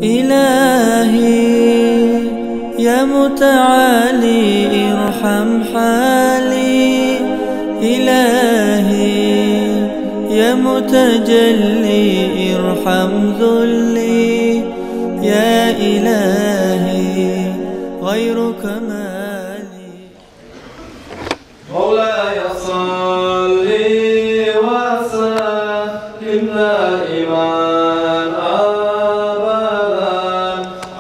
إلهي يا متعالي ارحم حالي، إلهي يا متجلي ارحم ذلي، يا إلهي غيرك مالي. مولاي صل وسلم دائما أبدا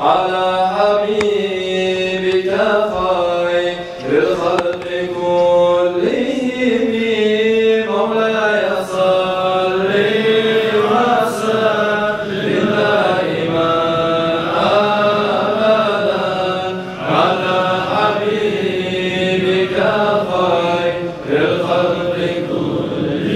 على حبيبك خير الخلق كلهم. مولاي صل وسلم دائما أبدا على حبيبك خير الخلق كلهم.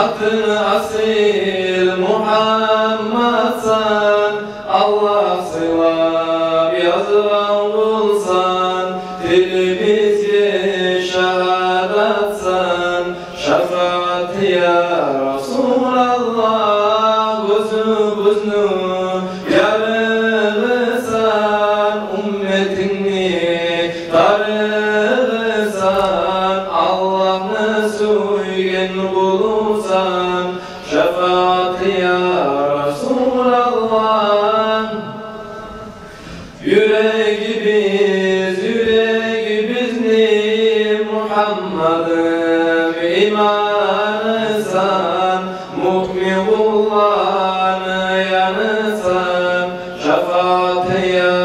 أقل أصيل محمد سن الله صواب يزرع bulsan, dilimizi şehadet sen, şefaat ya Resulallah. Gözümüzü yarılırsan, ümmetini darılırsan, Allah'ını suygen bulursan, şefaat ya Resulallah. Yüreğimiz ni Muhammed'im imanısan, mu'min kullarını yanısan, şefaat ya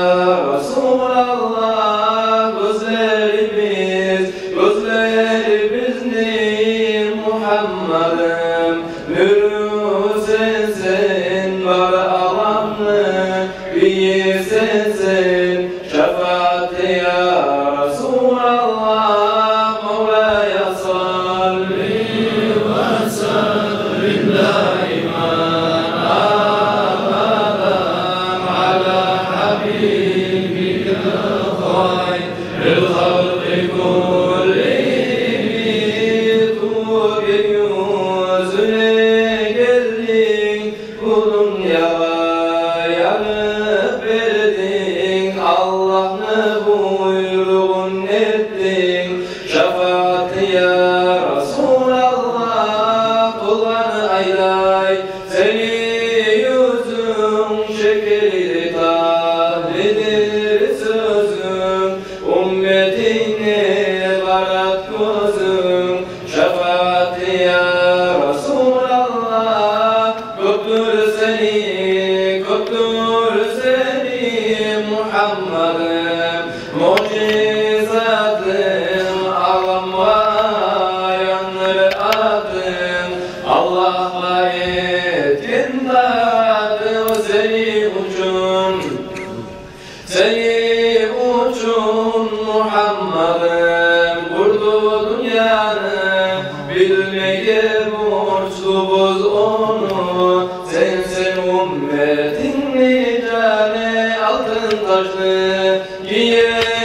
Resulallah. Gözlerimiz ni Muhammed'im nuru sensin, var alanı iyi sensin, şefaat ya Resulallah. Mevla'ya salli ve sellim daiman abadan ala habibike hayril halqi kullihim. Tuğbe yüzüne geldin, bu dünyaya yanıp verdin, Allah'ını buyruğun ettin, şefaat ya Resulallah. Kullarını aylay seni yüzün, şekeri tahlidir sözün, ümmetine barat gözün, şefaat ya Resulallah. Göktür seni Muhammed'im, mucizatın, alam vayanır adın, Allah'a etkin dadın. Seni uçun Muhammed'im, kurdu dünyanı, bilmeye borçluyuz onu. Sensin ümmetin nicane, altın taşlı giyer